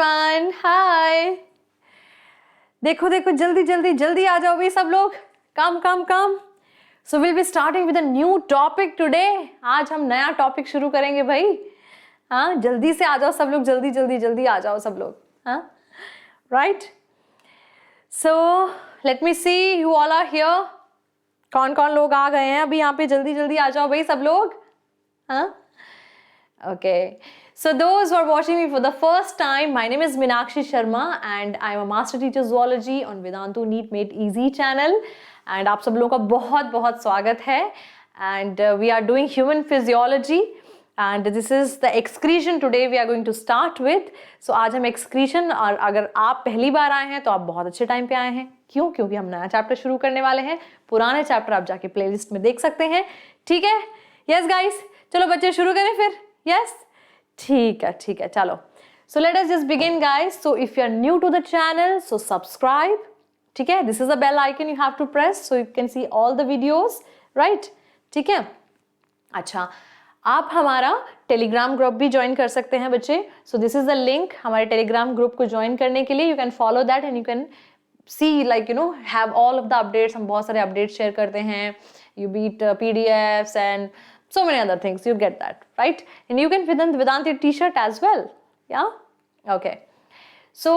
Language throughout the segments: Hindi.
एवरीवन, हाय। देखो देखो, जल्दी जल्दी जल्दी आ जाओ भाई सब लोग, come come come. So will be starting with a new topic today. आज हम नया टॉपिक शुरू करेंगे भाई। हाँ, जल्दी से आ जाओ सब लोग, जल्दी जल्दी जल्दी आ जाओ सब लोग। हाँ, right. So let me see you all are here. कौन कौन लोग आ गए हैं अभी यहाँ पे? जल्दी जल्दी आ जाओ भाई सब लोग। हाँ, okay. So those who are watching me for the first time, my name is Meenakshi Sharma and I am a master teacher zoology on Vedantu NEET Made Easy channel. And आप सब लोगों का बहुत बहुत स्वागत है. And we are doing human physiology and this is the excretion today we are going to start with. So आज हम excretion, और अगर आप पहली बार आए हैं तो आप बहुत अच्छे टाइम पे आए हैं. क्यों? क्योंकि हम नया चैप्टर शुरू करने वाले हैं. पुराने चैप्टर आप जाके प्लेलिस्ट में देख सकते हैं. ठीक है? यस गाइस, चलो बच्चे शुरू करें फिर. Yes? ठीक है, चलो. So let us just begin guys. So if you are new to the channel, so subscribe. ठीक है? This is a bell icon you have to press so you can see all the videos, right? ठीक है? अच्छा, आप हमारा टेलीग्राम ग्रुप भी ज्वाइन कर सकते हैं बच्चे. So this is the link हमारे टेलीग्राम ग्रुप को ज्वाइन करने के लिए. You can follow that and you can see like have all of the updates. हम बहुत सारे अपडेट्स शेयर करते हैं. You beat PDFs and so many other things, you get that, right? And you can fit in the Vedanti t-shirt as well. Yeah? Okay. So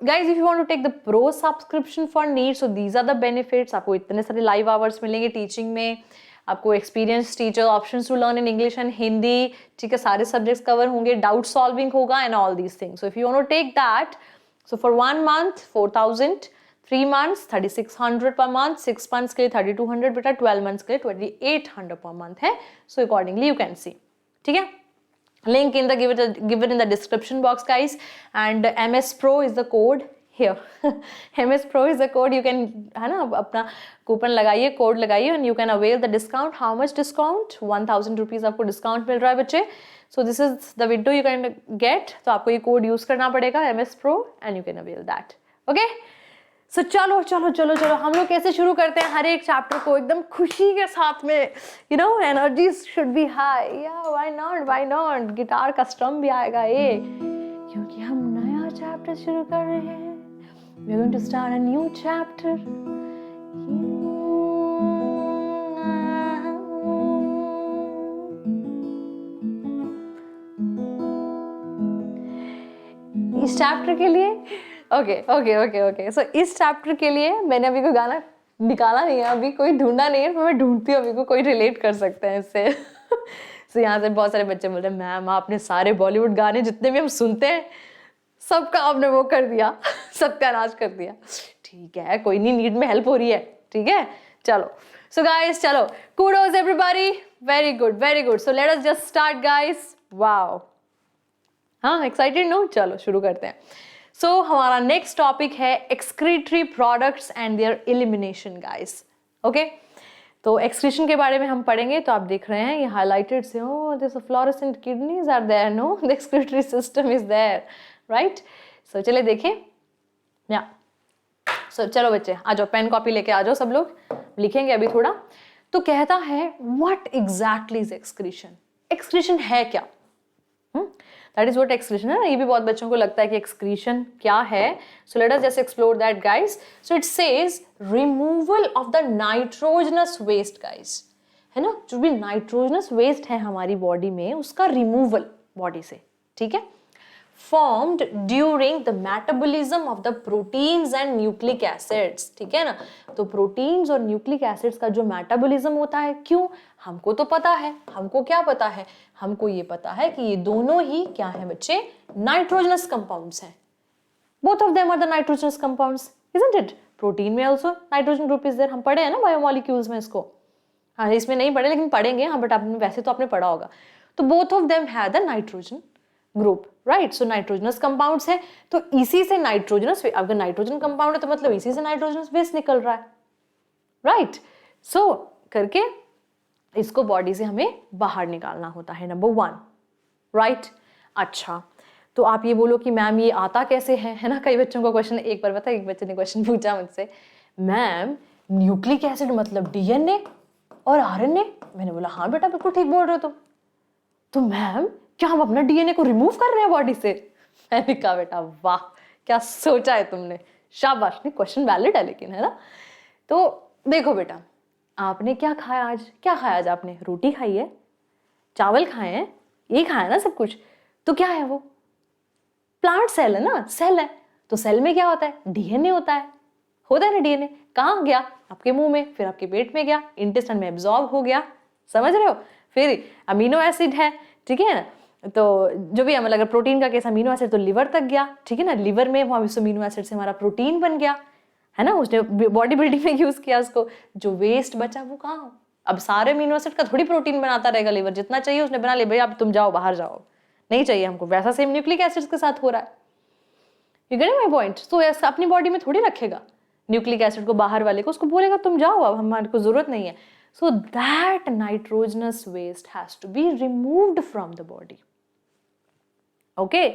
guys, if you want to take the pro subscription for NEET, so these are the benefits. आपको इतने सारे live hours मिलेंगे teaching में. आपको experienced teacher options to learn in English and Hindi. ठीक है, सारे subjects cover होंगे, doubt solving होगा and all these things. So if you want to take that, so for 1 month 4,000, 3 months 3,600 per month, 6 months के लिए 3,200 बेटा, 12 months के लिए 2,800 per month है. So accordingly you can see. ठीक है? Link in the given in the description box guys. And MS Pro is the code here. MS Pro is the code. You can है ना, अपना कूपन लगाइए, कोड लगाइए and you can avail the discount. How much discount? 1,000 rupees आपको डिस्काउंट मिल रहा है बच्चे. So this is the window you can get. तो आपको ये कोड यूज करना पड़ेगा, MS Pro, and you can avail that. Okay? So चलो चलो चलो चलो, हम लोग कैसे शुरू करते हैं हर एक चैप्टर को एकदम खुशी के साथ में. Energy should be high. या व्हाई नॉट गिटार का स्ट्रम भी आएगा ये, क्योंकि हम नया चैप्टर शुरू कर रहे हैं. We are going to start a new chapter. इस चैप्टर के लिए ओके. सो इस चैप्टर के लिए मैंने अभी कोई गाना निकाला नहीं है, अभी कोई ढूंढा नहीं है, पर मैं ढूंढती हूँ अभी को कोई रिलेट कर सकते हैं इससे. सो यहाँ से बहुत सारे बच्चे बोल रहे हैं मैम आपने सारे बॉलीवुड गाने जितने भी हम सुनते हैं सबका आपने वो कर दिया, सत्यानाश कर दिया. ठीक है, कोई नहीं, नीड में हेल्प हो रही है. ठीक है, चलो. सो गाइस, चलो, kudos everybody, very good. So let us just start guys. Wow, हाँ, एक्साइटेड नो? चलो शुरू करते हैं. सो हमारा नेक्स्ट टॉपिक है excretory products and there elimination guys. Okay, तो एक्सक्रीशन के बारे में हम पढ़ेंगे. तो आप देख रहे हैं ये हाइलाइटेड से, oh this fluorescent kidneys are there, no the excretory system is there, right? So चलिए देखें. या सो चलो बच्चे आ जाओ, पेन कॉपी लेके आ जाओ सब लोग, लिखेंगे अभी थोड़ा. तो कहता है what exactly is excretion. Excretion है क्या? That is what excretion है. ये भी बहुत बच्चों को लगता है कि excretion क्या है. So let us just explore that guys. So it says removal of the nitrogenous waste guys. है ना, जो भी nitrogenous waste है हमारी बॉडी में उसका removal बॉडी से. ठीक है, formed during the metabolism of the proteins and nucleic acids. ठीक है ना, तो प्रोटीन्स और न्यूक्लिक एसिड्स का जो मेटाबॉलिज्म होता है, क्यों? हमको तो पता है. हमको क्या पता है? हमको ये पता है कि ये दोनों ही क्या है बच्चे? नाइट्रोजनस कंपाउंड्स हैं. Both of them are the nitrogenous compounds, isn't it? Protein में also nitrogen group is there. हम पढ़े हैं ना बायोमोलिक्यूल्स में इसको. हाँ, इसमें नहीं पढ़े लेकिन पढ़ेंगे. हाँ, बट आपने वैसे तो आपने पढ़ा होगा. तो both of them have the nitrogen group, right? So nitrogenous compounds है, तो इसी से नाइट्रोजनस, अगर नाइट्रोजन कंपाउंड है तो मतलब इसी से नाइट्रोजनस वेस्ट निकल रहा है, राइट? सो करके इसको बॉडी से हमें बाहर निकालना होता है, नंबर 1, राइट? अच्छा, तो आप ये बोलो कि मैम ये आता कैसे है ना? कई बच्चों का क्वेश्चन. एक बार पता है एक बच्चे ने क्वेश्चन पूछा मुझसे, मैम न्यूक्लिक एसिड मतलब डीएनए और आरएनए. मैंने बोला हाँ बेटा बिल्कुल ठीक बोल रहे हो तुम. तो मैम क्या हम अपना डीएनए को रिमूव कर रहे हैं बॉडी से? मैंने कहा बेटा वाह क्या सोचा है तुमने, शाबाश। नहीं, क्वेश्चन वैलिड है लेकिन, है ना। तो देखो बेटा, आपने क्या खाया आज, क्या खाया आज आपने? रोटी खाई है, चावल खाए हैं, ये खाया ना सब कुछ। तो क्या है वो? प्लांट सेल है ना, सेल है। तो सेल में क्या होता है? डीएनए होता है ना डीएनए। कहाँ गया? आपके मुंह में, फिर आपके पेट में गया, इंटेस्टाइन में एब्जॉर्ब हो गया, समझ रहे हो। फिर अमीनो एसिड है, ठीक है ना। तो जो भी मतलब अगर प्रोटीन का केस अमीनो एसिड तो लिवर तक गया, ठीक है ना। लिवर में वहां अमीनो एसिड से हमारा प्रोटीन बन गया, है ना। उसने बॉडी बिल्डिंग में यूज किया उसको। जो वेस्ट बचा वो कहाँ? अब सारे अमीनो एसिड का थोड़ी प्रोटीन बनाता रहेगा लिवर, जितना चाहिए उसने बना लिया, भाई अब तुम जाओ बाहर जाओ, नहीं चाहिए हमको। वैसा सेम न्यूक्लिक एसिड के साथ हो रहा है। You getting my point. तो ऐसा अपनी बॉडी में थोड़ी रखेगा न्यूक्लिक एसिड को, बाहर वाले को, उसको बोलेगा तुम जाओ अब, हमारे को जरूरत नहीं है। So that nitrogenous waste has to be removed from the body. Okay,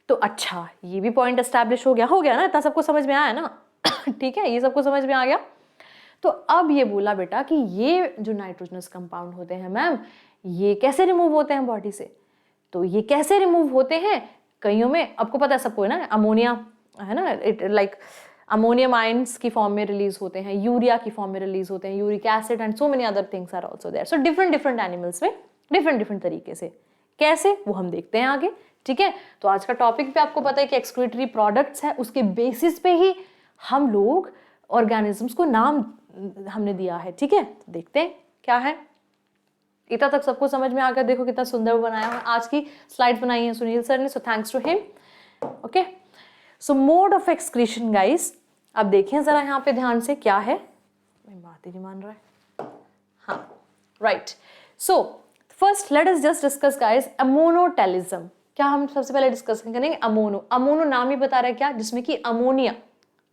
तो अच्छा ये भी पॉइंट एस्टैब्लिश हो गया ना, इतना सबको समझ में आया ना। ठीक है, ये सबको समझ में आ गया। तो अब ये बोला बेटा कि ये जो नाइट्रोजनस कंपाउंड होते हैं मैम, ये कैसे रिमूव होते हैं बॉडी से? तो ये कैसे रिमूव होते हैं? कईयों में आपको पता है, सबको है ना, अमोनिया है ना, इट लाइक अमोनियम आयंस की फॉर्म में रिलीज होते हैं, यूरिया की फॉर्म में रिलीज होते हैं, uric acid and so many other things are also there. So different animals में डिफरेंट तरीके से। कैसे, वो हम देखते हैं आगे, ठीक है। तो आज का टॉपिक पे आपको पता है कि एक्सक्रीटरी प्रोडक्ट्स है, उसके बेसिस पे ही हम लोग ऑर्गेनिजम्स को नाम हमने दिया है, ठीक है। तो देखते हैं क्या है। इतना तक सबको समझ में आ गया? देखो कितना सुंदर बनाया है। आज की स्लाइड बनाई है सुनील सर ने, so thanks to him. Okay, so mode of excretion guys, अब देखें जरा यहाँ पे ध्यान से क्या है। मैं बात ही नहीं मान रहा है। हाँ, right. So first let us just discuss guys ammonotelism. क्या हम सबसे पहले डिस्कस करेंगे? अमोनो नाम ही बता रहा है क्या, जिसमें कि अमोनिया,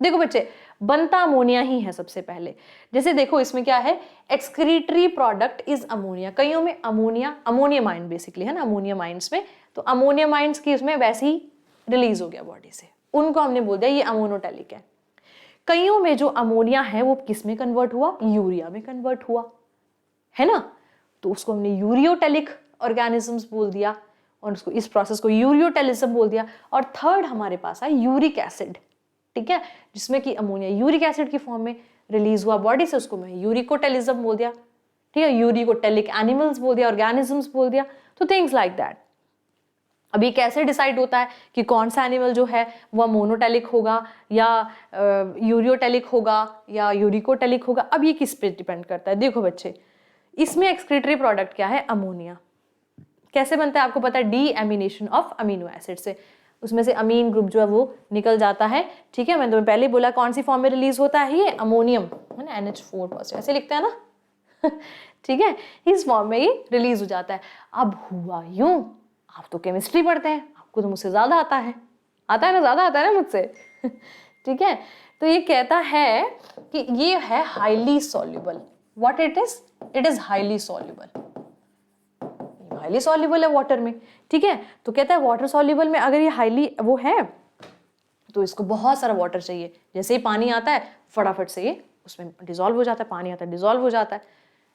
देखो बच्चे, बनता अमोनिया ही है सबसे पहले। जैसे देखो इसमें क्या है, एक्सक्रीटरी प्रोडक्ट इज अमोनिया। कईयों में अमोनियम आयन बेसिकली है ना, अमोनियम आयंस में। तो अमोनियम आयंस की उसमें वैसे ही रिलीज हो गया बॉडी से, उनको हमने बोल दिया ये अमोनोटेलिक है। कईयों में जो अमोनिया है वो किस में कन्वर्ट हुआ? यूरिया में कन्वर्ट हुआ, है ना। तो उसको हमने यूरियोटेलिक ऑर्गेनिजम्स बोल दिया, और उसको इस प्रोसेस को यूरियोटेलिज्म बोल दिया। और थर्ड हमारे पास है यूरिक एसिड, ठीक है, जिसमें कि अमोनिया यूरिक एसिड की फॉर्म में रिलीज हुआ बॉडी से, उसको मैं यूरिकोटेलिज्म बोल दिया, ठीक है। यूरिकोटेलिक एनिमल्स बोल दिया, ऑर्गेनिजम्स बोल दिया। तो थिंग्स लाइक दैट। अब ये कैसे डिसाइड होता है कि कौन सा एनिमल जो है वह मोनोटेलिक होगा या यूरियोटेलिक होगा या यूरिकोटेलिक होगा? अब ये किस पे डिपेंड करता है? देखो बच्चे, इसमें एक्सक्रीटरी प्रोडक्ट क्या है? अमोनिया। कैसे बनता है आपको पता है? Deamination of amino acid से, उसमें से अमीन ग्रुप जो है वो निकल जाता है, ठीक है। मैंने तुम्हें पहले बोला कौन सी फॉर्म में रिलीज होता है ये अमोनियम, है ना, NH4+, ऐसे लिखते हैं ना। ठीक है, इस फॉर्म में ये रिलीज हो जाता है। अब हुआ यूं, आप तो केमिस्ट्री पढ़ते हैं, आपको तो मुझसे ज्यादा आता है ना, ज्यादा आता है ना मुझसे। ठीक है, तो ये कहता है कि ये है highly soluble. What it is highly soluble, highly soluble है वाटर में, ठीक है। तो कहता है वाटर सॉल्युबल में अगर ये हाईली वो है तो इसको बहुत सारा वाटर चाहिए। जैसे ही पानी आता है फटाफट से ये उसमें डिसॉल्व हो जाता है, पानी आता है डिसॉल्व हो जाता है,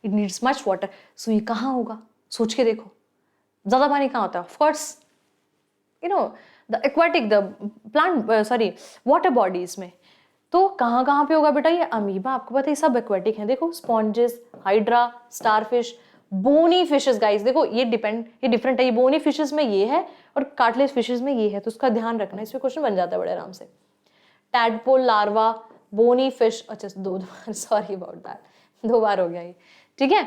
इट नीड्स मच वाटर। सो ये कहाँ होगा? सोच के देखो, ज्यादा पानी कहाँ होता है? Of course you know the aquatic, the plant, sorry water bodies में। तो कहाँ कहाँ पे होगा बेटा? ये अमीबा, आपको पता है सब एक्वाटिक हैं। देखो sponges, hydra, starfish, bony fishes guys, देखो ये डिफरेंट है। ये बोनी फिशेस में ये है और कार्टिलेज फिशेस में ये है, तो उसका ध्यान रखना, इसमें क्वेश्चन बन जाता है बड़े आराम से। टैडपोल लार्वा, बोनी फिश, अच्छा दो बार, सॉरी अबाउट दैट, 2 बार हो गया ये, ठीक है।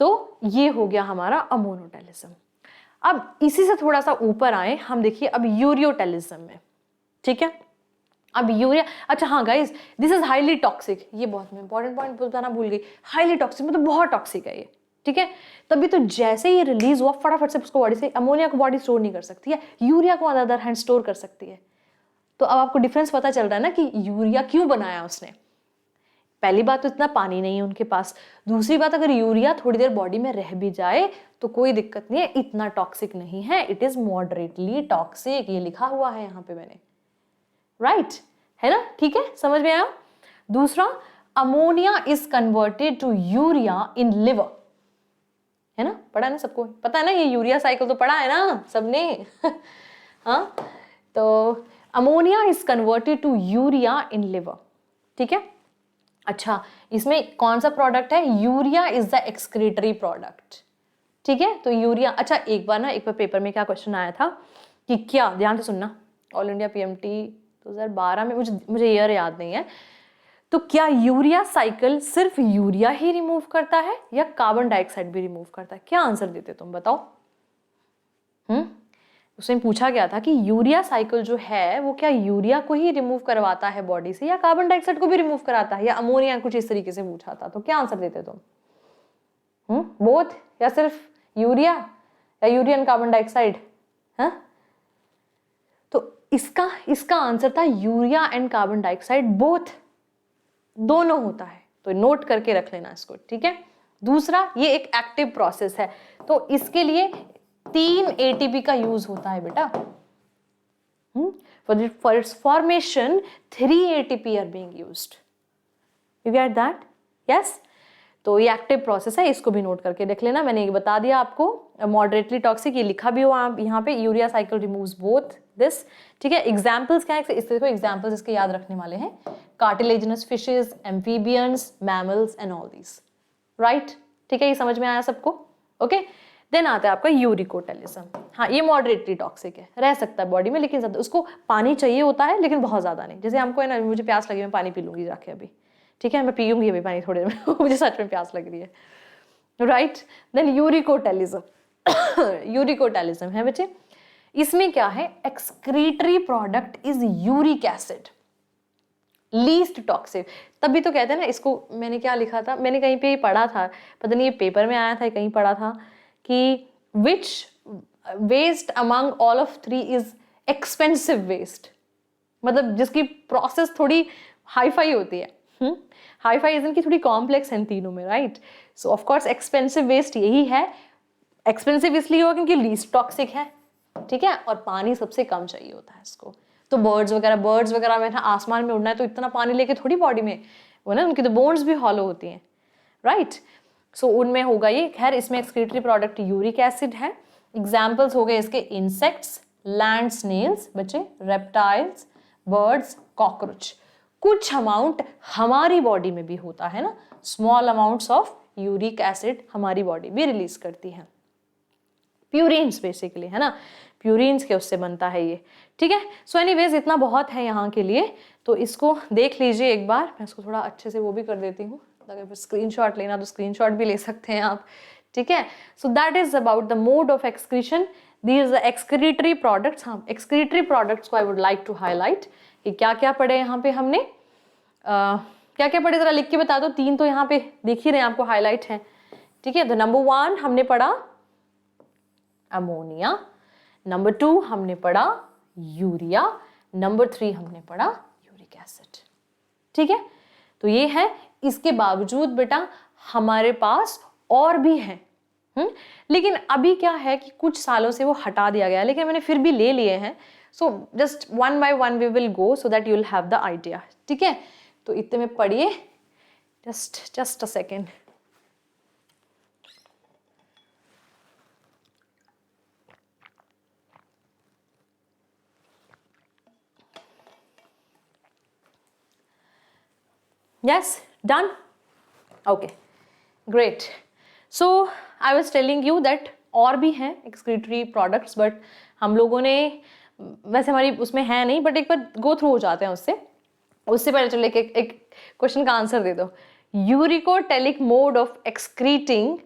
तो ये हो गया हमारा अमोनोटेलिज्म। अब इसी से थोड़ा सा ऊपर आए हम, देखिए अब यूरियोटेलिज्म में, ठीक है। अब यूरिया, अच्छा हाँ guys, this is highly toxic. ये बहुत इंपॉर्टेंट पॉइंट बताना भूल गई, हाईली टॉक्सिक मतलब बहुत टॉक्सिक है ये, ठीक है। तभी तो जैसे ये रिलीज हुआ फटाफट से उसको बॉडी से, अमोनिया को बॉडी स्टोर नहीं कर सकती है, यूरिया को अदर हैंड स्टोर कर सकती है। तो अब आपको डिफरेंस पता चल रहा है ना कि यूरिया क्यों बनाया उसने। पहली बात तो इतना पानी नहीं है उनके पास, दूसरी बात अगर यूरिया थोड़ी देर बॉडी में रह भी जाए तो कोई दिक्कत नहीं है, इतना टॉक्सिक नहीं है, इट इज मॉडरेटली टॉक्सिक, ये लिखा हुआ है यहाँ पे मैंने, राइट है ना, ठीक है, समझ में आया। दूसरा, ammonia is converted to urea in liver, है ना, पढ़ा है ना सबको, पता है ना, ये यूरिया साइकिल तो पढ़ा है ना सबने। हाँ, तो ammonia is converted to urea in liver, ठीक है। अच्छा, इसमें कौन सा प्रोडक्ट है? Urea is the excretory product, ठीक है। तो यूरिया, अच्छा एक बार पेपर में क्या क्वेश्चन आया था कि क्या, ध्यान से सुनना, ऑल इंडिया पीएमटी 2012 में, मुझे ईयर याद नहीं है, तो क्या यूरिया साइकिल सिर्फ यूरिया ही रिमूव करता है या कार्बन डाइऑक्साइड भी रिमूव करता है? क्या आंसर देते तुम बताओ? उसमें पूछा गया था कि यूरिया साइकिल जो है वो क्या यूरिया को ही रिमूव करवाता है बॉडी से या कार्बन डाइऑक्साइड को भी रिमूव कराता है या अमोनिया, कुछ इस तरीके से पूछा था। तो क्या आंसर देते तुम? बोथ या सिर्फ यूरिया या यूरिया एंड कार्बन डाइऑक्साइड? तो इसका आंसर था urea and carbon dioxide, both, दोनों होता है। तो नोट करके रख लेना इसको, ठीक है। दूसरा, ये एक एक्टिव प्रोसेस है, तो इसके लिए 3 एटीपी का यूज होता है बेटा। For its formation 3 ATP are being used. You get that? Yes. तो ये एक्टिव प्रोसेस है, इसको भी नोट करके रख लेना। मैंने ये बता दिया आपको, मॉडरेटली टॉक्सिक, ये लिखा भी हुआ यहाँ पे, urea cycle removes both this, ठीक है। एग्जाम्पल्स क्या है इसके? देखो एग्जाम्पल्स इसके याद रखने वाले हैं, cartilaginous fishes, amphibians, mammals and all these, right, ठीक है। ये समझ में आया सबको? ओके। देन आता है आपका यूरिकोटेलिज्म। हाँ, ये मॉडरेटली टॉक्सिक है, रह सकता है बॉडी में, लेकिन ज्यादा उसको पानी चाहिए होता है, लेकिन बहुत ज्यादा नहीं। जैसे हमको है ना, मुझे प्यास लगी, मैं पानी पी लूंगी जाके अभी, ठीक है, मैं पीऊंगी अभी पानी थोड़ी देर में मुझे सच में प्यास लग रही है, राइट। देन यूरिकोटेलिज्म, यूरिकोटेलिज्म है बच्चे, इसमें क्या है? Excretory product is uric acid, least toxic. तभी तो कहते हैं ना इसको, मैंने क्या लिखा था, मैंने कहीं पे पढ़ा था, पता नहीं ये पेपर में आया था, कहीं पढ़ा था कि which waste among all of 3 is expensive waste, मतलब जिसकी प्रोसेस थोड़ी हाईफाई होती है। हाईफाई इज की थोड़ी कॉम्प्लेक्स है तीनों में, right. So of course expensive waste यही है। एक्सपेंसिव इसलिए हुआ क्योंकि लीस्ट टॉक्सिक है, ठीक है, और पानी सबसे कम चाहिए होता है इसको। तो बर्ड्स वगैरह में ना, आसमान में उड़ना है तो इतना पानी लेके थोड़ी बॉडी में वो ना, उनकी तो बोन्स भी हॉलो होती हैं, राइट। सो उनमें होगा ये। खैर, इसमें एक्सक्रीटरी प्रोडक्ट यूरिक एसिड है। एग्जाम्पल्स हो गए इसके इंसेक्ट्स, लैंड स्नेल्स बच्चे, रेप्टाइल्स, बर्ड्स, कॉकरोच। कुछ अमाउंट हमारी बॉडी में भी होता है ना, small amounts of uric acid हमारी बॉडी भी रिलीज करती है, प्यूरिन्स बेसिकली, है ना, प्यूरिन्स के उससे बनता है ये, ठीक है। सो एनीवेज इतना बहुत है यहाँ के लिए, तो इसको देख लीजिए एक बार। मैं इसको थोड़ा अच्छे से वो भी कर देती हूँ, अगर स्क्रीनशॉट लेना तो स्क्रीनशॉट भी ले सकते हैं आप, ठीक है। So that is about the mode of excretion, these excretory products. हाँ, एक्सक्रीटरी प्रोडक्ट्स को I would like to highlight कि क्या क्या पढ़े यहाँ पे हमने, क्या क्या पढ़े जरा लिख के बता दो। 3 तो यहाँ पे दिख ही रहे हैं आपको, हाईलाइट है, ठीक है। तो नंबर 1 हमने पढ़ा अमोनिया, नंबर 2 हमने पढ़ा यूरिया, नंबर 3 हमने पढ़ा यूरिक एसिड, ठीक है। तो ये है। इसके बावजूद बेटा हमारे पास और भी हैं, लेकिन अभी क्या है कि कुछ सालों से वो हटा दिया गया, लेकिन मैंने फिर भी ले लिए हैं। So just 1 by 1 we will go so that you will have the idea, ठीक है। तो इतने में पढ़िए, just a second. Yes, done? Okay, great. So I was telling you that और भी हैं excretory products, but हम लोगों ने, वैसे हमारी उसमें है नहीं, बट एक बार गो थ्रू हो जाते हैं उससे पहले चलो एक क्वेश्चन का आंसर दे दो। Uricotelic mode of excreting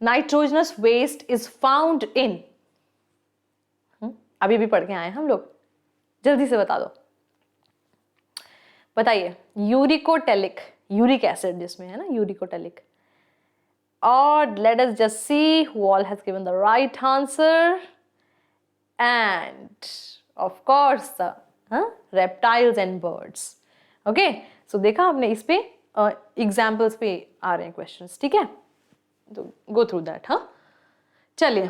nitrogenous waste is found in, अभी भी पढ़ के आए हम लोग, जल्दी से बता दो, बताइए। यूरिकोटेलिक, यूरिक एसिड जिसमें है ना, यूरिकोटेलिक। और let us just see who all has given the right answer, and of course the reptiles and birds. Okay, so देखा आपने, इस पे एग्जाम्पल्स पे आ रहे हैं क्वेश्चंस, ठीक है। तो गो थ्रू दैट। हाँ, चलिए,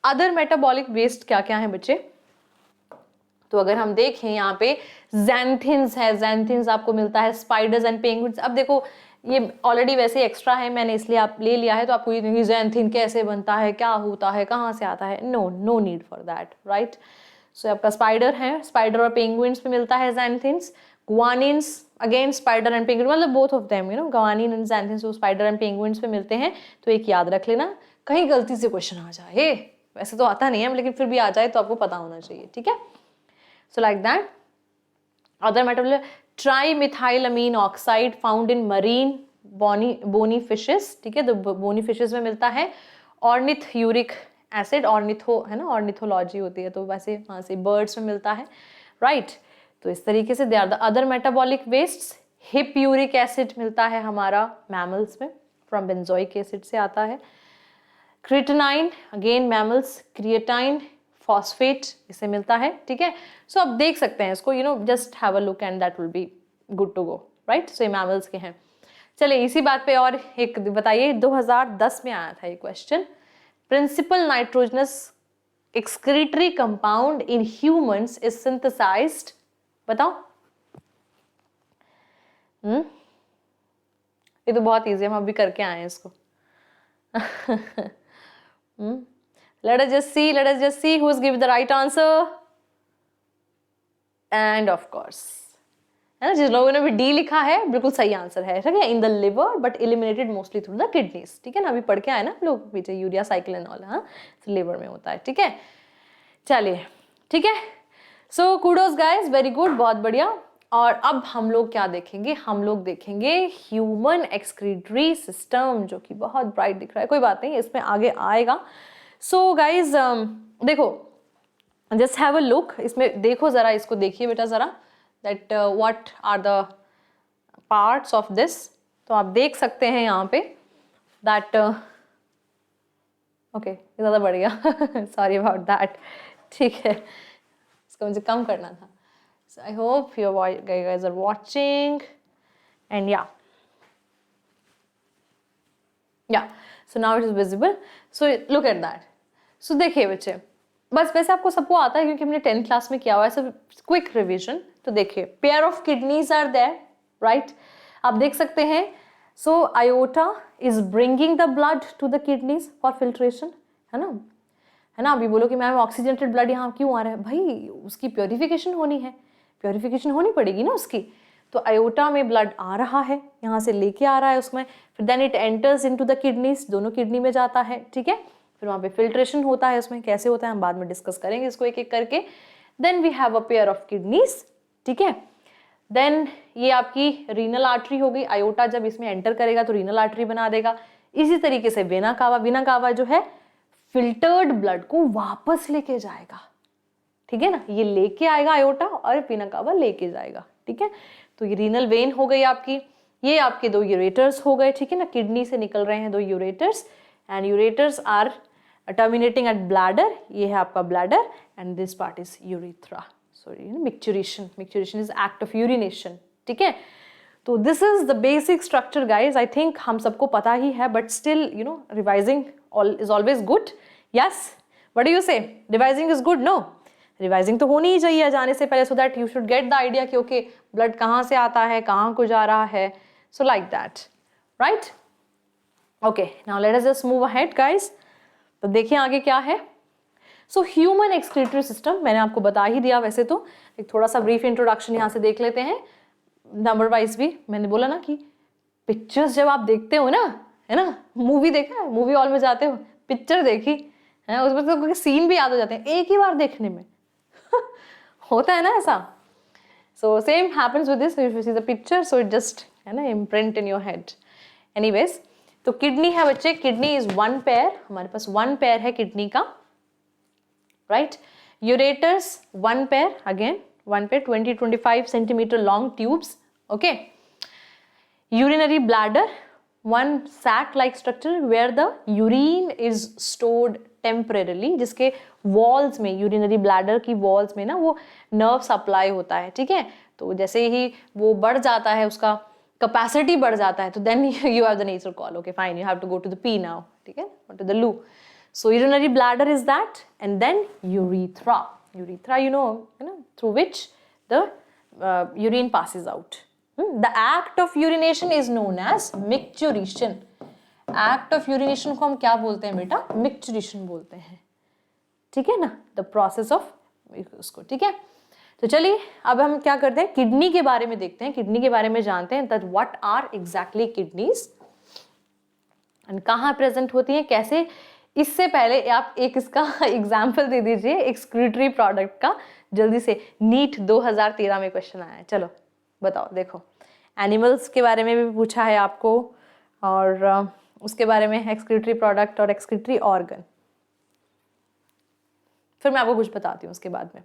अदर मेटाबॉलिक वेस्ट क्या क्या है बच्चे? तो अगर हम देखें यहाँ पे ज़ैंथिन्स है, ज़ैंथिन्स आपको मिलता है स्पाइडर्स एंड पेंगुइन्स। अब देखो ये ऑलरेडी वैसे एक्स्ट्रा है, मैंने इसलिए आप ले लिया है, तो आपको ये ज़ैंथिन कैसे बनता है, क्या होता है, कहाँ से आता है, no need for that, right. So आपका स्पाइडर है, स्पाइडर और पेंगुइन्स पे मिलता है xanthins. Guanines again spider and penguin, मतलब both of them, guanine and xanthins spider and penguins पे मिलते हैं. तो एक याद रख लेना, कहीं गलती से क्वेश्चन आ जाए, वैसे तो आता नहीं है लेकिन फिर भी आ जाए तो आपको पता होना चाहिए, ठीक है. So like that. Other metal, trimethylamine oxide found in marine bony fishes, ठीक है. तो बोनी फिशेस में मिलता है. ऑर्निथयूरिक एसिड, ऑर्निथो है ना, ऑर्निथोलॉजी होती है तो वैसे वहाँ से बर्ड्स में मिलता है, राइट. तो इस तरीके से they are the other metabolic wastes. Hippuric acid मिलता है हमारा मैमल्स में, फ्रॉम बेंजोइक एसिड से आता है. क्रिएटिनाइन अगेन मैमल्स, क्रिएटाइन फॉस्फेट इसे मिलता है, ठीक है. सो आप देख सकते हैं इसको, just have a look and that will be good to go, right. So ये मैमल्स के हैं. चलिए इसी बात पे और एक बताइए, 2010 में आया था ये question. Principal nitrogenous excretory compound in humans is synthesized, बताओ. ये तो बहुत इजी है, हम अभी करके आए हैं इसको. Let us just see who has given the right answer. And of course, है ना, जिस लोगों ने भी डी लिखा है बिल्कुल सही आंसर है, ठीक है. In the liver but eliminated mostly through the kidneys, ठीक है ना. अभी पढ़ के आए ना लोग पीछे, यूरिया साइकिल एंड ऑल, हाँ, लिवर में होता है, ठीक है. चलिए ठीक है. So kudos guys, very good, बहुत बढ़िया. और अब हम लोग क्या देखेंगे, हम लोग देखेंगे ह्यूमन एक्सक्रीटरी सिस्टम, जो कि बहुत ब्राइट दिख रहा है, कोई बात नहीं, इसमें आगे आएगा. सो गाइज देखो, जस्ट हैव अ लुक, इसमें देखो जरा, इसको देखिए बेटा जरा, that what are the parts of this. तो आप देख सकते हैं यहाँ पे दैट, ओके ज़्यादा बढ़ गया, सॉरी अबाउट दैट, ठीक है, इसको मुझे कम करना था. So I hope you guys are watching, and yeah, so now it is visible. So look at that. So देखिए बच्चे, बस वैसे आपको सबको आता है क्योंकि हमने 10th क्लास में किया हुआ है. सब क्विक रिविजन. तो देखिए, pair of kidneys are there, right. आप देख सकते हैं. So aorta is bringing the blood to the kidneys for filtration, है ना. अभी बोलो कि मैम ऑक्सीजनेटेड ब्लड यहाँ क्यों आ रहा है, भाई उसकी प्योरिफिकेशन होनी है, प्योरिफिकेशन होनी पड़ेगी ना उसकी. तो आयोटा में ब्लड आ रहा है, यहाँ से लेके आ रहा है उसमें, फिर then it enters into the kidneys, दोनों किडनी में जाता है, ठीक है. फिर वहाँ पे फिल्ट्रेशन होता है उसमें, कैसे होता है हम बाद में डिस्कस करेंगे इसको एक एक करके. Then we have a pair of kidneys, ठीक है. देन ये आपकी रीनल आर्टरी हो गई. आयोटा जब इसमें एंटर करेगा तो रीनल आर्टरी बना देगा. इसी तरीके से वेना कावा जो है फिल्टर्ड ब्लड को वापस लेके जाएगा, ठीक है ना. ये लेके आएगा आयोटा और वेना कावा लेके जाएगा, ठीक है. तो ये रीनल वेन हो गई आपकी. ये आपके 2 यूरेटर्स हो गए, ठीक है ना. किडनी से निकल रहे हैं 2 ureters, and ureters are terminating at bladder. ये है आपका bladder, and this part is urethra. Sorry, micturition is act of urination, ठीक है. तो this is the basic structure guys. I think हम सबको पता ही है, but still revising is always good. Yes, what do you say, revising is good? No, revising तो होनी ही चाहिए जाने से पहले, so that you should get the idea कि ओके ब्लड कहाँ से आता है, कहाँ को जा रहा है. So like that, right. Okay, now let us just move ahead guys. तो देखिए आगे क्या है. सो ह्यूमन एक्सक्रीटरी सिस्टम मैंने आपको बता ही दिया वैसे तो, एक थोड़ा सा ब्रीफ इंट्रोडक्शन यहाँ से देख लेते हैं. नंबर वाइज भी मैंने बोला ना कि पिक्चर्स जब आप देखते हो ना, है ना, मूवी देखा है, मूवी हॉल में जाते हो, पिक्चर देखी है, उसमें तो सीन भी याद हो जाते हैं एक ही बार देखने में. होता है ना ऐसा. So same happens with this, if you see the picture so it just, है ना, imprint in your head. Anyways, तो किडनी है बच्चे, किडनी इज 1 पेयर, हमारे पास 1 पेयर है किडनी का, right. Ureters 1 pair, again 1 pair, 20-25 centimetre long tubes, okay. Urinary bladder, 1 sac like structure where the urine is stored temporarily, जिसके वॉल्स में, यूरिनरी ब्लैडर की वॉल्स में ना वो नर्व सप्लाई होता है, ठीक है. तो जैसे ही वो बढ़ जाता है, उसका कैपेसिटी बढ़ जाता है, तो then you have the nature call, okay fine, you have to go to the pee now, ठीक है, और to the loo. So urinary bladder is that, and then urethra, you know, through which the urine passes out. The act of urination is known as micturition. Act of urination को हम क्या बोलते हैं बेटा? Micturition बोलते हैं, ठीक है ना. The process of उसको, ठीक है। तो चलिए अब हम क्या करते हैं, किडनी के बारे में देखते हैं, किडनी के बारे में जानते हैं, that what are exactly kidneys and कहाँ प्रेजेंट होती हैं, कैसे। इससे पहले आप एक इसका एग्जाम्पल दे दीजिए एक्सक्रीटरी प्रोडक्ट का, जल्दी से। नीट 2013 में क्वेश्चन आया है, चलो बताओ। देखो एनिमल्स के बारे में भी पूछा है आपको, और उसके बारे में एक्सक्रीटरी प्रोडक्ट और एक्सक्रीटरी ऑर्गन, फिर मैं आपको कुछ बताती हूँ उसके बाद में।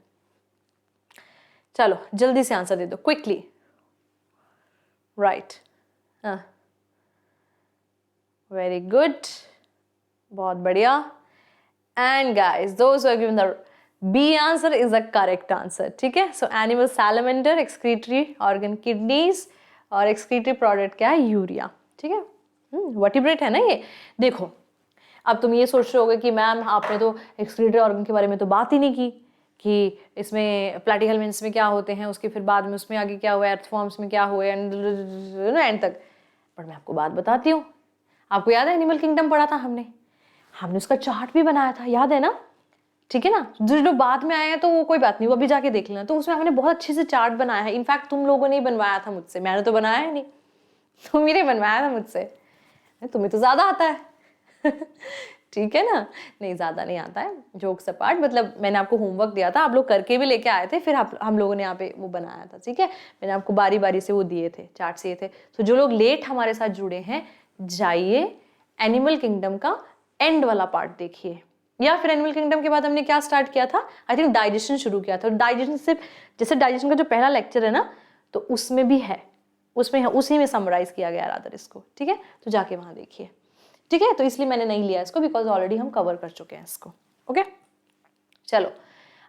चलो जल्दी से आंसर दे दो क्विकली। राइट, वेरी गुड, बहुत बढ़िया। And guys those who have given the B answer is the correct answer, ठीक है। So animal salamander, excretory organ kidneys, और एक्सक्रीटरी प्रोडक्ट क्या है, यूरिया, ठीक है। वर्टिब्रेट है ना ये। देखो अब तुम ये सोच रहे होगे कि मैम आपने तो एक्सक्रीटरी ऑर्गन के बारे में तो बात ही नहीं की, कि इसमें प्लैटीहेल्मिन्थ्स में क्या होते हैं, उसके फिर बाद में उसमें आगे क्या हुआ, एर्थफॉर्म्स में क्या हुआ, एंड तक। पर मैं आपको बात बताती हूँ, आपको याद है एनिमल किंगडम पढ़ा था हमने उसका चार्ट भी बनाया था, याद है ना, ठीक है ना। जो बाद में आए हैं तो वो कोई बात नहीं, वो अभी जाके देख लेना। तो उसमें हमने बहुत अच्छे से चार्ट बनाया है, इनफैक्ट तुम लोगों ने ही बनवाया था मुझसे, मैंने तो बनाया ही नहीं, तुम ही ने बनवाया था मुझसे, तुम्हें तो ज्यादा आता है ठीक है ना। नहीं ज्यादा नहीं आता है, जोक्स अपार्ट, मतलब मैंने आपको होमवर्क दिया था, आप लोग करके भी लेके आए थे, फिर हम लोगों ने यहाँ पे वो बनाया था, ठीक है। मैंने आपको बारी बारी से वो दिए थे, चार्ट दिए थे। तो जो लोग लेट हमारे साथ जुड़े हैं, जाइए एनिमल किंगडम का एंड वाला पार्ट देखिए, या फिर एनिमल किंगडम के बाद हमने क्या स्टार्ट किया था, आई थिंक डाइजेशन शुरू किया था। डाइजेशन सिर्फ जैसे डाइजेशन का जो पहला लेक्चर है ना, तो उसमें भी है, उसमें है, उसी में समराइज किया गया रादर इसको, ठीक है। तो जाके वहां देखिए, ठीक है। तो इसलिए मैंने नहीं लिया इसको, बिकॉज ऑलरेडी हम कवर कर चुके हैं इसको, ओके। चलो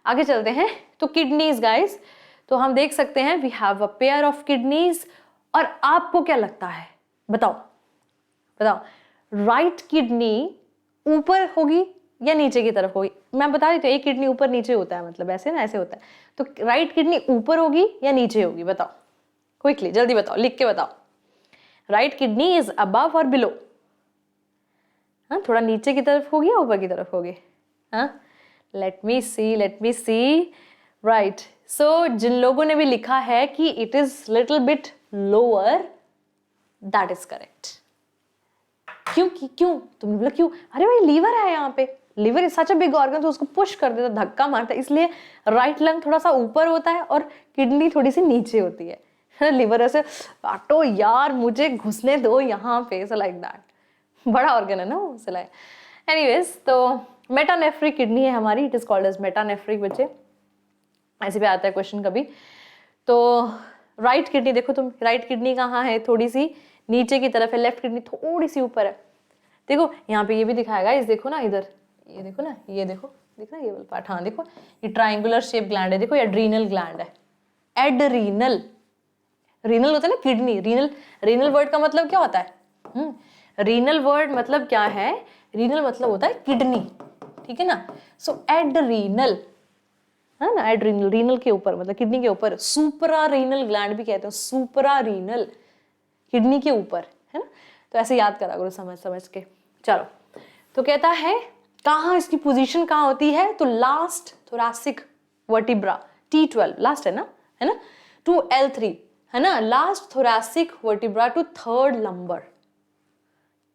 आगे चलते हैं। तो किडनीज गाइस, तो हम देख सकते हैं we have a pair of kidneys. और आपको क्या लगता है, बताओ बताओ, राइट किडनी ऊपर होगी या नीचे की तरफ होगी। मैं बता देती हूँ, एक किडनी ऊपर नीचे होता है, मतलब ऐसे ना, ऐसे होता है। तो राइट किडनी ऊपर होगी या नीचे होगी, बताओ क्विकली, जल्दी बताओ, लिख के बताओ। राइट किडनी इज अबव और बिलो, हाँ, थोड़ा नीचे की तरफ होगी या ऊपर की तरफ होगी, हाँ। लेट मी सी। राइट, सो जिन लोगों ने भी लिखा है कि it is little bit lower, that is correct. क्यों तुमने बोला क्यों, अरे भाई लीवर है यहाँ पे, liver is such a big organ, तो उसको पुश कर देता, धक्का मारता है, इसलिए राइट लंग थोड़ा सा ऊपर होता है और किडनी थोड़ी सी नीचे होती है। लीवर ऐसे काटो यार, मुझे घुसने दो यहाँ पे, सो लाइक दैट, बड़ा ऑर्गन है ना वो, सो लाइक। एनीवेज, तो मेटानेफ्रिक किडनी है हमारी, it is called as metanephric, बच्चे ऐसे भी आता है क्वेश्चन कभी। तो राइट किडनी देखो तुम, राइट किडनी कहाँ है, थोड़ी सी नीचे की तरफ है, लेफ्ट किडनी थोड़ी सी ऊपर है। देखो यहाँ पे ये भी दिखाएगा, इस देखो ना इधर, ये देखो ना, ये देखो, दिख रहा है ये वाला पार्ट, हाँ देखो, ये ट्राइंगुलर शेप ग्लैंड है, देखो ये एड्रीनल ग्लैंड है, एड्रीनल, रीनल होता है ना किडनी, रीनल वर्ड का मतलब क्या होता है, रीनल वर्ड मतलब क्या है, रीनल मतलब होता है किडनी, ठीक है ना। सो एड्रीनल है ना, एड्रीनल, रीनल के ऊपर मतलब किडनी के ऊपर, सुपरा रीनल ग्लैंड भी कहते हैं, सुपरा रीनल, किडनी के ऊपर, है ना। तो ऐसे याद करा करो समझ के। चलो, तो कहता है कहाँ इसकी पोजीशन कहाँ होती है, तो last thoracic vertebra, T12 last है ना, टू L3 है ना, last thoracic vertebra to third lumbar,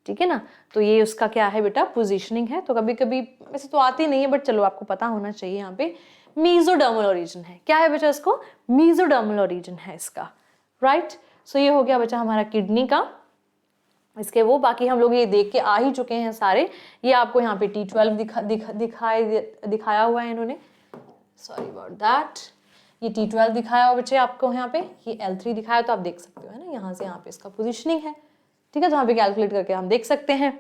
ठीक है ना। तो ये उसका क्या है बेटा, पोजीशनिंग है। तो कभी कभी वैसे तो आती नहीं है, बट चलो आपको पता होना चाहिए। यहाँ पे मेसोडर्मल ओरिजिन है, क्या है बेटा इसको, मेसोडर्मल ओरिजिन है इसका, राइट। सो ये हो गया बच्चा हमारा किडनी का, इसके वो बाकी हम लोग ये देख के आ ही चुके हैं सारे। ये आपको यहाँ पे T12 दिखाया हुआ है इन्होंने, सॉरी अबाउट दैट, ये T12 दिखाया हुआ बच्चे आपको यहाँ पे, ये L3 दिखाया, तो आप देख सकते हो है ना, यहाँ से यहाँ पे इसका पोजिशनिंग है, ठीक है। तो यहाँ पे कैलकुलेट करके हम देख सकते हैं,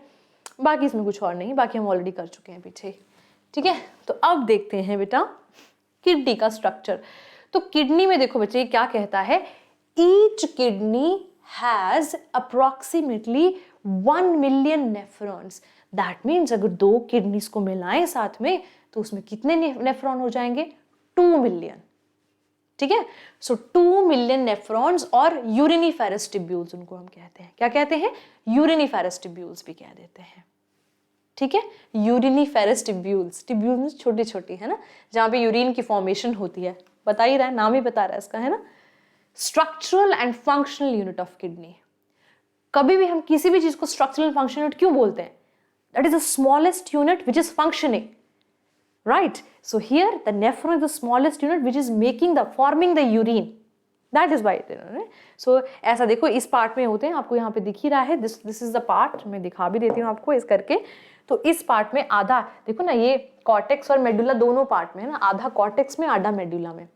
बाकी इसमें कुछ और नहीं, बाकी हम ऑलरेडी कर चुके हैं पीछे, ठीक है। तो अब देखते हैं बेटा किडनी का स्ट्रक्चर। तो किडनी में देखो बच्चे क्या कहता है, each kidney has approximately 1 million nephrons. That means अगर 2 किडनीज को मिलाएं साथ में तो उसमें कितने नेफ्रॉन हो जाएंगे, 2 मिलियन, ठीक है। सो 2 मिलियन नेफ्रॉन्स, और यूरिनिफेरस ट्यूब्यूल्स उनको हम कहते हैं, क्या कहते हैं, यूरिनिफेरस ट्यूब्यूल्स भी कह देते हैं, ठीक है। यूरिनिफेरस ट्यूब्यूल्स, ट्यूब्यूल्स छोटी छोटी है ना, जहाँ पे यूरिन की फॉर्मेशन होती है, बता ही रहा है, नाम ही बता रहा है इसका, है ना। Structural and functional unit of kidney. कभी भी हम किसी भी चीज को स्ट्रक्चरल फंक्शनल यूनिट क्यों बोलते हैं? That is the smallest unit which is functioning, right. So here the nephron is the smallest unit which is making the forming the urine, that is why. So ऐसा देखो इस पार्ट में होते हैं, आपको यहाँ पे दिख ही रहा है, दिस इज द पार्ट, मैं दिखा भी देती हूँ आपको इस करके। तो इस पार्ट में आधा देखो ना, ये कॉर्टेक्स और मेडुला दोनों पार्ट में है ना, आधा कॉर्टेक्स में आधा मेडुला में।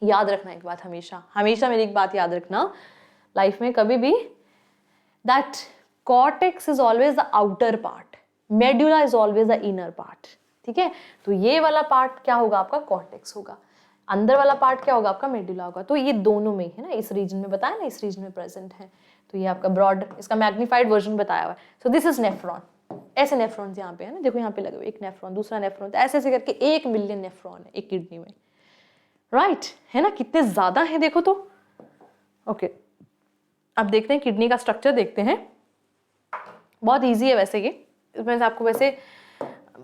याद रखना एक बात, हमेशा हमेशा मेरी एक बात याद रखना लाइफ में कभी भी, that cortex is always the outer part, medulla is always the inner part, ठीक है। तो ये वाला पार्ट क्या होगा आपका? कॉर्टेक्स होगा, अंदर वाला पार्ट क्या होगा आपका? मेडुला होगा। तो ये दोनों में है ना, इस रीजन में बताया ना, इस रीजन में प्रेजेंट है। तो ये आपका ब्रॉड, इसका मैग्नीफाइड वर्जन बताया हुआ है। सो दिस इज नेफ्रॉन, ऐसे नेफ्रॉन्स यहाँ पे है ना, देखो यहाँ पे लगे हुए, एक नेफ्रॉन, दूसरा नेफ्रॉन, तो ऐसे ऐसे करके 1 मिलियन नेफ्रॉन है एक किडनी में, राइट, है ना, कितने ज्यादा है देखो तो। ओके, अब देखते हैं किडनी का स्ट्रक्चर देखते हैं, बहुत इजी है वैसे ये, इसमें से आपको वैसे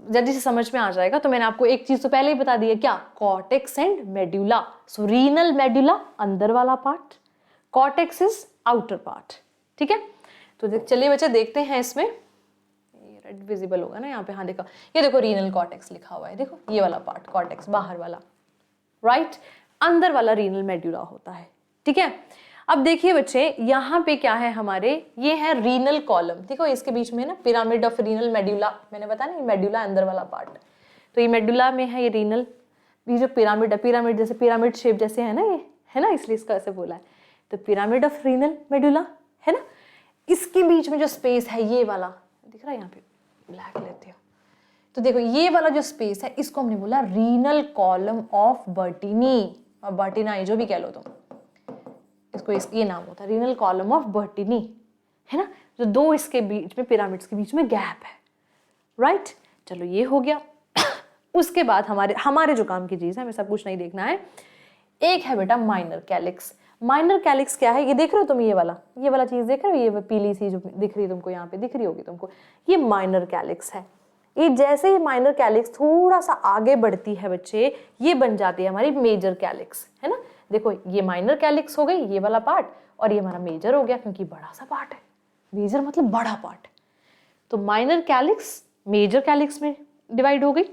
जल्दी से समझ में आ जाएगा। तो मैंने आपको एक चीज तो पहले ही बता दी है, क्या? Cortex and medulla. So renal medulla अंदर वाला part, cortex is outer part, ठीक है। तो चलिए बच्चे देखते हैं इसमें, ये रेड विजिबल होगा ना यहाँ पे, हाँ देखो, ये देखो रीनल कॉर्टेक्स लिखा हुआ है, देखो ये वाला पार्ट कॉर्टेक्स, बाहर वाला, राइट, अंदर वाला रीनल मेडुला होता है, ठीक है। अब देखिए बच्चे यहाँ पे क्या है हमारे, ये है रीनल कॉलम, देखो इसके बीच में ना पिरामिड ऑफ रीनल मेडुला, मैंने बताया ना मेडुला अंदर वाला पार्ट, तो ये मेडुला में है ये रीनल, ये जो पिरामिड है, पिरामिड जैसे पिरामिड शेप जैसे है ना ये, है ना, इसलिए इसका ऐसे बोला है। तो पिरामिड ऑफ रीनल मेडुला है ना, इसके बीच में जो स्पेस है ये वाला दिख रहा है, यहाँ पे ब्लैक लेते हो, तो देखो ये वाला जो स्पेस है इसको हमने बोला रीनल कॉलम ऑफ बर्टिनी, और बर्टिनाई जो भी कह लो तुम, इसको ये नाम होता है रीनल कॉलम ऑफ बर्टिनी, है ना, जो दो इसके बीच में पिरामिड्स के बीच में गैप है, राइट। चलो ये हो गया। उसके बाद हमारे जो काम की चीज है, हमें सब कुछ नहीं देखना है, एक है बेटा माइनर कैलिक्स। माइनर कैलिक्स क्या है? ये देख रहे हो तुम, ये वाला चीज देख रहे हो, ये पीली सी जो दिख रही है तुमको, यहाँ पे दिख रही होगी तुमको, ये माइनर कैलिक्स है। ये जैसे ही माइनर कैलिक्स थोड़ा सा आगे बढ़ती है बच्चे, ये बन जाती है हमारी मेजर कैलिक्स, है ना। देखो ये माइनर कैलिक्स हो गई, ये वाला पार्ट, और ये हमारा मेजर हो गया, क्योंकि बड़ा सा पार्ट है, मेजर मतलब बड़ा पार्ट। तो माइनर कैलिक्स मेजर कैलिक्स में डिवाइड हो गई,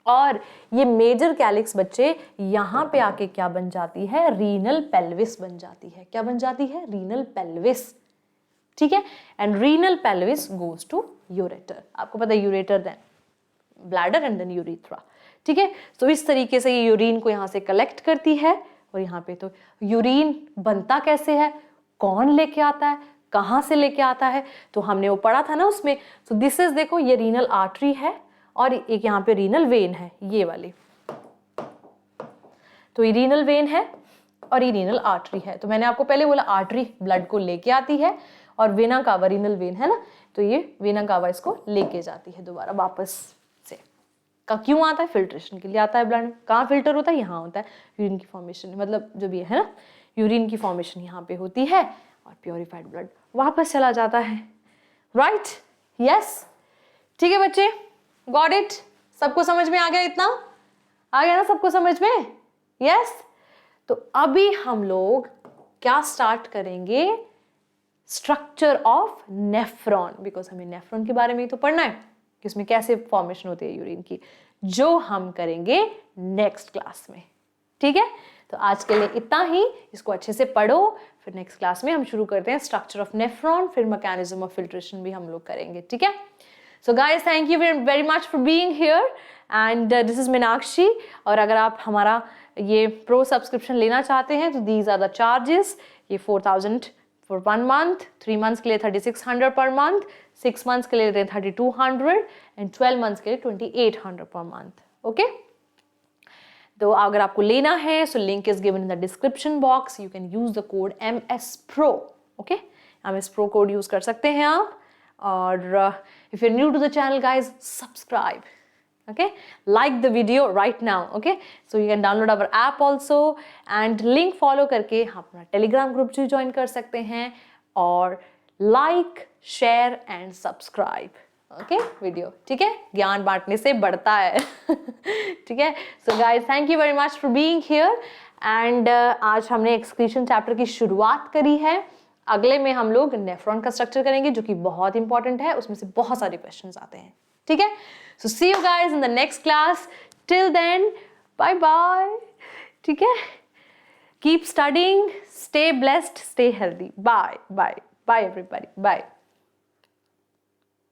और ये मेजर कैलिक्स बच्चे यहाँ पे आके क्या बन जाती है? रीनल पेल्विस बन जाती है। क्या बन जाती है? रीनल पेल्विस, ठीक है। And renal pelvis goes to ureter, आपको पता है ureter then bladder and then urethra, ठीक है। तो इस तरीके से ये यूरिन को यहाँ से कलेक्ट करती है, और यहाँ पे तो यूरिन बनता कैसे है, कौन लेके आता है, कहाँ से लेके आता है, तो हमने वो पढ़ा था ना उसमें। तो दिस इज, देखो ये रीनल आर्टरी है, और एक यहाँ पे रीनल वेन है, ये वाली, तो ये रीनल वेन है और ये रीनल आर्टरी है। तो मैंने आपको पहले बोला आर्टरी ब्लड को लेके आती है, और वेना कावा रीनल वेन है ना, तो ये वेना कावा इसको लेके जाती है दोबारा वापस से। का क्यों आता है? फिल्ट्रेशन के लिए आता है ब्लड। कहाँ फिल्टर होता है? यहाँ होता है, यूरिन की फॉर्मेशन, मतलब जो भी है ना, यूरिन की फॉर्मेशन यहाँ पे होती है, और प्योरीफाइड ब्लड वापस चला जाता है, राइट, यस, ठीक है बच्चे, गॉट इट, सबको समझ में आ गया? इतना आ गया ना सबको समझ में? यस। तो अभी हम लोग क्या स्टार्ट करेंगे? स्ट्रक्चर ऑफ नेफ्रॉन, बिकॉज हमें नेफ्रॉन के बारे में ही तो पढ़ना है कि उसमें कैसे फॉर्मेशन होती है यूरिन की, जो हम करेंगे नेक्स्ट क्लास में, ठीक है। तो आज के लिए इतना ही, इसको अच्छे से पढ़ो, फिर नेक्स्ट क्लास में हम शुरू करते हैं स्ट्रक्चर ऑफ नेफ्रॉन, फिर मैकेनिज्म ऑफ फिल्ट्रेशन भी हम लोग करेंगे, ठीक है। So guys, thank you very much for being here, and this is Meenakshi. और अगर आप हमारा ये प्रो सब्सक्रिप्शन लेना चाहते हैं तो these are the charges। ये 4000 for 1 month, 3 months के लिए 3600 per month, 6 months के लिए 3200, and 12 months के लिए 2800 per month, okay? तो अगर आपको लेना है, so link is given in the description box, you can use the code MSPRO, okay? MS Pro code use कर सकते हैं आप। और if you're new to the channel, guys, subscribe, okay, like the video right now, okay, so you can download our app also, and link follow करके आप अपना टेलीग्राम ग्रुप भी ज्वाइन कर सकते हैं, और like, share and subscribe, okay video, ठीक है, ज्ञान बांटने से बढ़ता है ठीक है। So guys thank you very much for being here and आज हमने एक्सक्रीशन चैप्टर की शुरुआत करी है। अगले में हम लोग नेफ्रॉन का स्ट्रक्चर करेंगे जो कि बहुत इंपॉर्टेंट है, उसमें से बहुत सारे क्वेश्चंस आते हैं, ठीक है। So see you guys in the next class, till then bye bye, ठीक है। Keep studying, stay blessed, stay healthy, bye bye bye everybody, bye.